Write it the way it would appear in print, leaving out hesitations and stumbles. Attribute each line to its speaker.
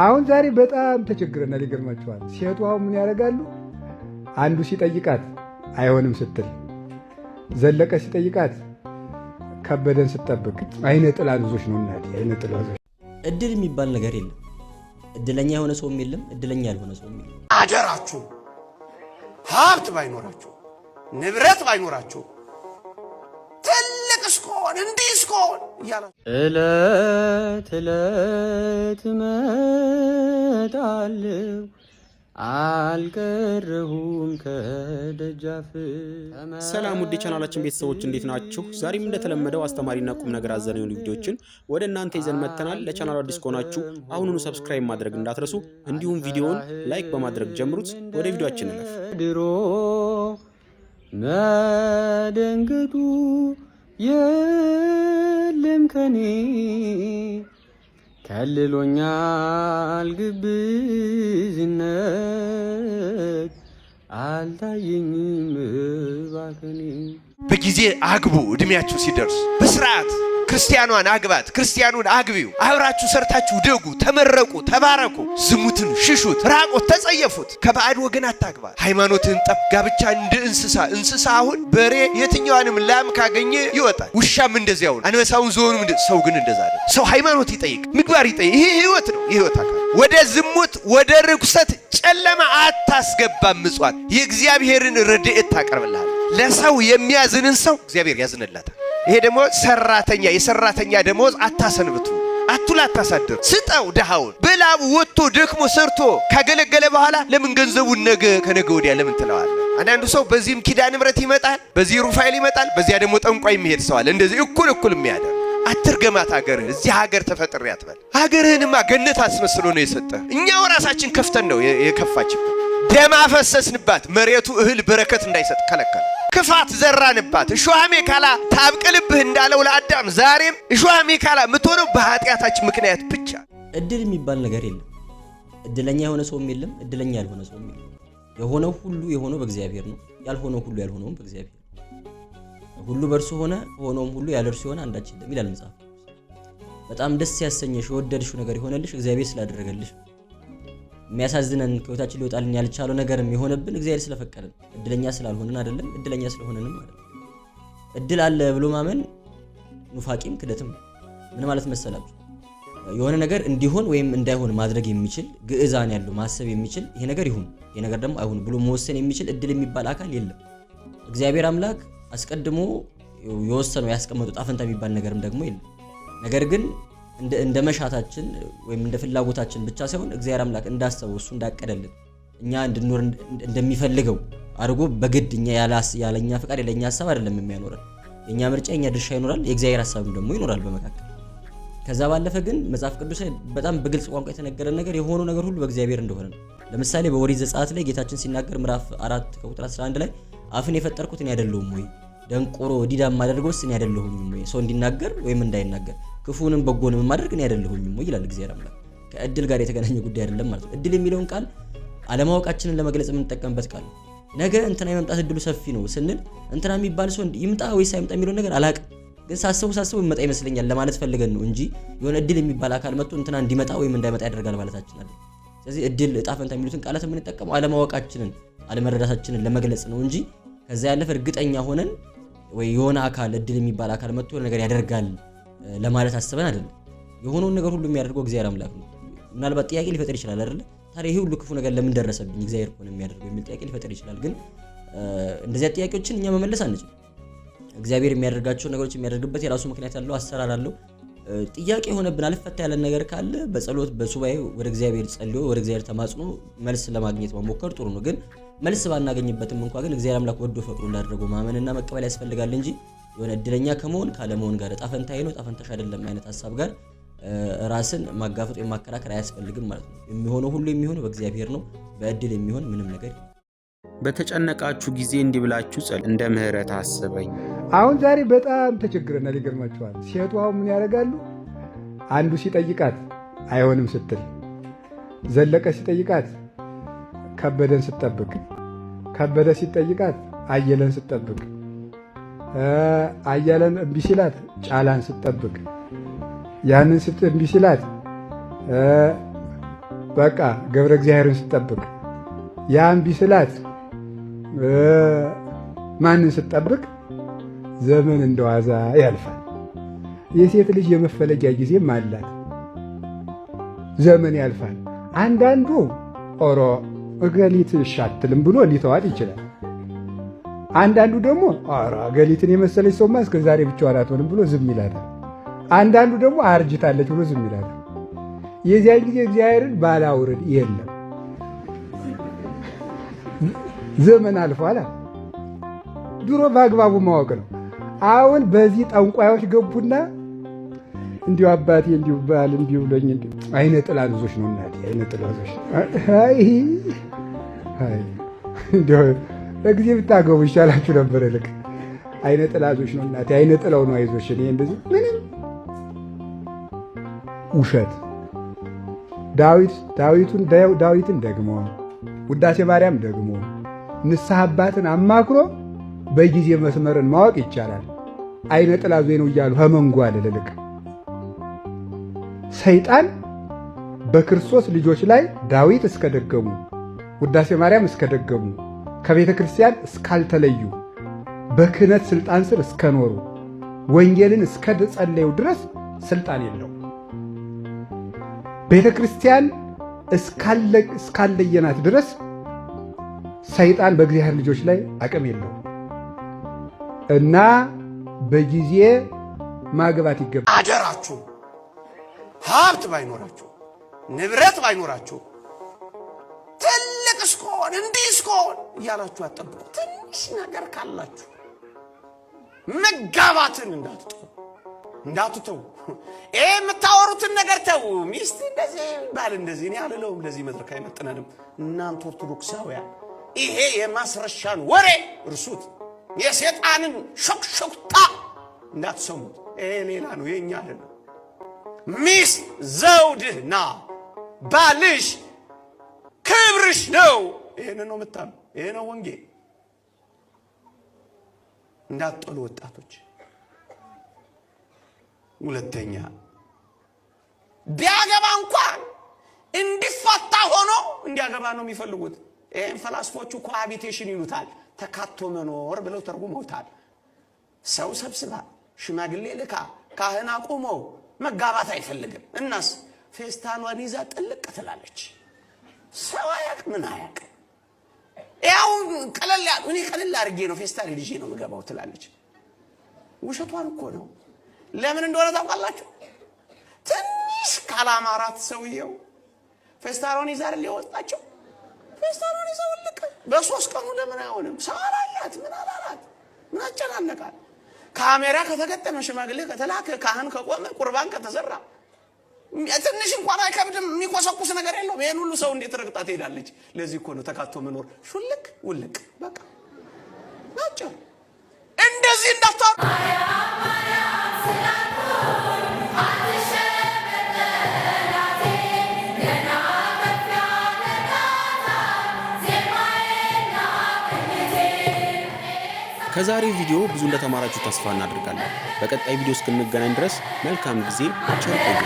Speaker 1: አሁን ዛሬ በጣም ተቸግረናል። ይገርማችኋል። ሴቱ አሁን ምን ያደርጋሉ? አንዱ ሲጠይቃት አይሆንም ስትል፣ ዘለቀ ሲጠይቃት ከበደን ስትጠብቅ አይነ ጥላ ብዙዎች ነው እናቴ፣ አይነ ጥላ ብዙዎች።
Speaker 2: እድል የሚባል ነገር የለም። እድለኛ የሆነ ሰውም የለም፣ እድለኛ ያልሆነ ሰውም የለም።
Speaker 3: አደራችሁ ሀብት ባይኖራችሁ ንብረት ባይኖራችሁ ትልቅ እስኮን እንዲህ እስኮን እያላችሁ
Speaker 4: እለት እለት እመጣለሁ አልቀረሁም ከደጃፍ።
Speaker 5: ሰላም ውድ ቻናላችን ቤተሰቦች እንዴት ናችሁ? ዛሬም እንደተለመደው አስተማሪና ቁም ነገር አዘል የሆኑ ቪዲዮዎችን ወደ እናንተ ይዘን መጥተናል። ለቻናሉ አዲስ ከሆናችሁ አሁኑኑ ሰብስክራይብ ማድረግ እንዳትረሱ፣ እንዲሁም ቪዲዮውን ላይክ በማድረግ ጀምሩት። ወደ ቪዲዮአችን እንለፍ።
Speaker 4: ድሮ መደንገጡ የለም ከኔ ከልሎኛል ግብዝነት አልታየኝም ባከኔ።
Speaker 3: በጊዜ አግቡ። እድሜያችሁ ሲደርስ በስርዓት ክርስቲያኗን አግባት፣ ክርስቲያኑን አግቢው። አብራችሁ ሰርታችሁ ደጉ፣ ተመረቁ፣ ተባረኩ። ዝሙትን ሽሹት፣ ራቆት ተጸየፉት። ከባዕድ ወገን አታግባት። ሃይማኖትን ጠብ። ጋብቻ እንደ እንስሳ አሁን በሬ የትኛዋንም ላም ካገኘ ይወጣል። ውሻም እንደዚያው ነው። አንበሳውን ዝሆኑም ሰው ግን እንደዛ አይደል። ሰው ሃይማኖት ይጠይቅ፣ ምግባር ይጠይቅ። ይሄ ህይወት ነው፣ የህይወት አካል። ወደ ዝሙት ወደ ርኩሰት ጨለማ አታስገባም። ምጽዋት የእግዚአብሔርን ረድኤት ታቀርብልሃል። ለሰው የሚያዝንን ሰው እግዚአብሔር ያዝንላታል። ይሄ ደግሞ ሰራተኛ የሰራተኛ ደሞዝ አታሰንብቱ፣ አቱላ አታሳድር። ስጠው ድሃውን። በላቡ ወጥቶ ደክሞ ሰርቶ ካገለገለ በኋላ ለምን ገንዘቡን ነገ ከነገ ወዲያ ለምን ትለዋለህ? አንዳንዱ ሰው በዚህም ኪዳነ ምሕረት ይመጣል፣ በዚህ ሩፋኤል ይመጣል፣ በዚያ ደግሞ ጠንቋይ የሚሄድ ሰው አለ። እንደዚህ እኩል የሚያደርግ አትርገማት። ሀገርህ እዚህ ሀገር ተፈጥሬ አትበል። ሀገርህንማ ገነት አስመስሎ ነው የሰጠህ። እኛው ራሳችን ከፍተን ነው የከፋችበት። ደም አፈሰስንባት። መሬቱ እህል በረከት እንዳይሰጥ ከለከለ። ክፋት ዘራንባት። እሾህ አሜከላ ታብቅልብህ እንዳለው ለአዳም ዛሬም እሾህ አሜከላ የምትሆነው በኃጢአታችን ምክንያት ብቻ።
Speaker 2: እድል የሚባል ነገር የለም። እድለኛ የሆነ ሰውም የለም፣ እድለኛ ያልሆነ ሰውም የለም። የሆነው ሁሉ የሆነው በእግዚአብሔር ነው። ያልሆነው ሁሉ ያልሆነውም በእግዚአብሔር ነው። ሁሉ በእርሱ ሆነ፣ ሆኖም ሁሉ ያለ እርሱ የሆነ አንዳች የለም ይላል መጽሐፍ። በጣም ደስ ያሰኘሽ የወደድሽው ነገር የሆነልሽ እግዚአብሔር ስላደረገልሽ። የሚያሳዝነን ከህይወታችን ሊወጣልን ያልቻለው ነገርም የሆነብን እግዚአብሔር ስለፈቀደን፣ እድለኛ ስላልሆነን አይደለም፣ እድለኛ ስለሆነንም አይደለም። እድል አለ ብሎ ማመን ኑፋቂም ክደትም ነው። ምን ማለት መሰላችሁ? የሆነ ነገር እንዲሆን ወይም እንዳይሆን ማድረግ የሚችል ግዕዛን ያለው ማሰብ የሚችል ይሄ ነገር ይሁን ይሄ ነገር ደግሞ አይሁን ብሎ መወሰን የሚችል እድል የሚባል አካል የለም። እግዚአብሔር አምላክ አስቀድሞ የወሰነው ያስቀመጠው ጣፈንታ የሚባል ነገርም ደግሞ የለም። ነገር ግን እንደ መሻታችን ወይም እንደ ፍላጎታችን ብቻ ሳይሆን እግዚአብሔር አምላክ እንዳሰበው እሱ እንዳቀደልን እኛ እንድንኖር እንደሚፈልገው አድርጎ በግድ እኛ ያለኛ ፍቃድ ያለኛ ሐሳብ አይደለም የሚያኖረን። የኛ ምርጫ የኛ ድርሻ ይኖራል፣ የእግዚአብሔር ሐሳብም ደግሞ ይኖራል በመካከል። ከዛ ባለፈ ግን መጽሐፍ ቅዱስ ላይ በጣም በግልጽ ቋንቋ የተነገረን ነገር የሆነው ነገር ሁሉ በእግዚአብሔር እንደሆነ ነው። ለምሳሌ በኦሪት ዘጸአት ላይ ጌታችን ሲናገር ምዕራፍ 4 ከቁጥር 11 ላይ አፍን የፈጠርኩት እኔ አይደለሁም ወይ? ደንቆሮ ዲዳ ማደርገውስ እኔ አይደለሁም ወይ? ሰው እንዲናገር ወይም እንዳይናገር ክፉንም በጎንም ማድረግ እኔ አይደለሁም ወይ ይላል እግዚአብሔር አምላክ። ከእድል ጋር የተገናኘ ጉዳይ አይደለም ማለት ነው። እድል የሚለውን ቃል አለማወቃችንን ለመግለጽ የምንጠቀምበት ቃል ነው። ነገ እንትና የመምጣት እድሉ ሰፊ ነው ስንል እንትና የሚባል ሰው ይምጣ ወይስ አይምጣ የሚለው ነገር አላውቅም፣ ግን ሳስበው ይመጣ ይመስለኛል ለማለት ፈልገን ነው እንጂ የሆነ እድል የሚባል አካል መጥቶ እንትና እንዲመጣ ወይም እንዳይመጣ ያደርጋል ማለታችን አይደለም። ስለዚህ እድል እጣ ፈንታ የሚሉትን ቃላት የምንጠቀመው አለማወቃችንን አለመረዳታችንን ለመግለጽ ነው እንጂ ከዛ ያለፈ እርግጠኛ ሆነን ወይ የሆነ አካል እድል የሚባል አካል መጥቶ ነገር ያደርጋል ለማለት አስበን አይደለም። የሆነውን ነገር ሁሉ የሚያደርገው እግዚአብሔር አምላክ ነው። ምናልባት ጥያቄ ሊፈጠር ይችላል አይደል? ታዲያ ይሄ ሁሉ ክፉ ነገር ለምን ደረሰብኝ እግዚአብሔር እኮ ነው የሚያደርገው የሚል ጥያቄ ሊፈጠር ይችላል። ግን እንደዚያ ጥያቄዎችን እኛ መመለስ አንችልም። እግዚአብሔር የሚያደርጋቸው ነገሮች የሚያደርግበት የራሱ ምክንያት ያለው አሰራር አለው። ጥያቄ የሆነብን አልፈታ ያለ ነገር ካለ በጸሎት በሱባኤ ወደ እግዚአብሔር ጸልዮ ወደ እግዚአብሔር ተማጽኖ መልስ ለማግኘት መሞከር ጥሩ ነው። ግን መልስ ባናገኝበትም እንኳን ግን እግዚአብሔር አምላክ ወዶ ፈቅዶ እንዳደረገው ማመንና መቀበል ያስፈልጋል እንጂ የሆነ እድለኛ ከመሆን ካለመሆን ጋር ጣፈንታዬ ነው ጣፈንታሽ አይደለም አይነት ሐሳብ ጋር ራስን ማጋፈጥ ወይም ማከራከር አያስፈልግም ማለት ነው። የሚሆነው ሁሉ የሚሆነው በእግዚአብሔር ነው። በእድል የሚሆን ምንም ነገር የለም።
Speaker 5: በተጨነቃችሁ ጊዜ እንዲህ ብላችሁ ጸልዩ፣ እንደ ምህረት አስበኝ።
Speaker 1: አሁን ዛሬ በጣም ተቸግረናል። ይገርማችኋል። ሴቱ አሁን ምን ያደርጋሉ? አንዱ ሲጠይቃት አይሆንም ስትል፣ ዘለቀ ሲጠይቃት ከበደን ስትጠብቅ፣ ከበደ ሲጠይቃት አየለን ስትጠብቅ፣ አየለን እምቢ ሲላት ጫላን ስትጠብቅ፣ ያንን እምቢ ሲላት በቃ ገብረ እግዚአብሔርን ስትጠብቅ ያን ቢስላት ማንን ስትጠብቅ ዘመን እንደዋዛ ያልፋል። የሴት ልጅ የመፈለጊያ ጊዜም አላት። ዘመን ያልፋል። አንዳንዱ ኦሮ እገሊት ሻትልም ብሎ ሊተዋት ይችላል። አንዳንዱ ደግሞ ኦሮ እገሊትን የመሰለች ሰውማ እስከ ዛሬ ብቻዋን አትሆንም ብሎ ዝም ይላታል። አንዳንዱ ደግሞ አርጅታለች ብሎ ዝም ይላታል። የዚያን ጊዜ እግዚአብሔርን ባላውርድ የለም። ዘመን አልፏል። ድሮ በአግባቡ ማወቅ ነው። አሁን በዚህ ጠንቋዮች ገቡና እንዲሁ አባቴ እንዲሁ ባል እንዲሁ ብሎኝ አይነ ጥላዞች ነው እናቴ፣ አይነ ጥላዞች እንዲሁ በጊዜ ብታገቡ ይሻላችሁ ነበር። ልክ አይነ ጥላዞች ነው እናቴ፣ አይነ ጥላው ነው አይዞሽ። እኔ እንደዚህ ምንም ውሸት። ዳዊትን ደግሞ ውዳሴ ማርያም ደግሞ ንስሐ አባትን አማክሮ በጊዜ መስመርን ማወቅ ይቻላል። አይነ ጥላዞ ነው እያሉ ህመንጓል ልልቅ ሰይጣን በክርስቶስ ልጆች ላይ ዳዊት እስከደገሙ ውዳሴ ማርያም እስከደገሙ ከቤተ ክርስቲያን እስካልተለዩ በክህነት ስልጣን ስር እስከኖሩ ወንጌልን እስከጸለዩ ድረስ ስልጣን የለው። ቤተ ክርስቲያን እስካለየናት ድረስ ሰይጣን በእግዚአብሔር ልጆች ላይ አቅም የለው እና በጊዜ ማግባት ይገባል።
Speaker 3: አደራችሁ ሀብት ባይኖራችሁ ንብረት ባይኖራችሁ ትልቅ እስከሆን እንዲህ እስከሆን እያላችሁ አጠብቁ። ትንሽ ነገር ካላችሁ መጋባትን እንዳትተው። ይሄ የምታወሩትን ነገር ተው። ሚስት እንደዚህ ባል እንደዚህ እኔ አልለውም። እንደዚህ መድረክ አይመጥነንም። እናንተ ኦርቶዶክሳውያን ይሄ የማስረሻን ወሬ እርሱት። የሰይጣንን ሾክሾክታ እንዳትሰሙት። ይሄ ሌላ ነው፣ የኛ አይደለም። ሚስት ዘውድህ ና፣ ባልሽ ክብርሽ ነው። ይሄን ነው የምታምኑ። ይሄ ነው ወንጌል። እንዳትጠሉ ወጣቶች። ሁለተኛ ቢያገባ እንኳን እንዲፈታ ሆኖ እንዲያገባ ነው የሚፈልጉት። ይሄን ፈላስፎቹ ኮሃቢቴሽን ይሉታል። ተካቶ መኖር ብለው ተርጉመውታል። ሰው ሰብስባ ሽማግሌ ልካ ካህን አቁሞ መጋባት አይፈልግም። እናስ ፌስታሏን ይዛ ጥልቅ ትላለች። ሰው አያውቅ ምን አያውቅ። ያው እኔ ቀለል አድርጌ ነው ፌስታል ልጄ ነው የምገባው ትላለች። ውሸቷን እኮ ነው። ለምን እንደሆነ ታውቃላችሁ? ትንሽ ካላማራት ሰውየው ፌስታሏን ይዛ አይደል የወጣቸው። ፌስታሏን ይዛ ወልቅ በሶስት ቀኑ ለምን አይሆንም? ሰው አላላት ምን አላላት? ምን አጨናነቃል? ካሜራ ከተገጠመ ሽማግሌ ከተላከ ካህን ከቆመ ቁርባን ከተሰራ ትንሽ እንኳን አይከብድም። የሚቆሰቁስ ነገር የለውም። ይሄን ሁሉ ሰው እንዴት ረግጣ ትሄዳለች? ለዚህ እኮ ነው ተካቶ መኖር ሹልክ ውልቅ በቃ ናቸው። እንደዚህ እንዳታው
Speaker 5: ከዛሬው ቪዲዮ ብዙ እንደተማራችሁ ተስፋ እናደርጋለን። በቀጣይ ቪዲዮ እስክንገናኝ ድረስ መልካም ጊዜ፣ ቸር ቆዩ።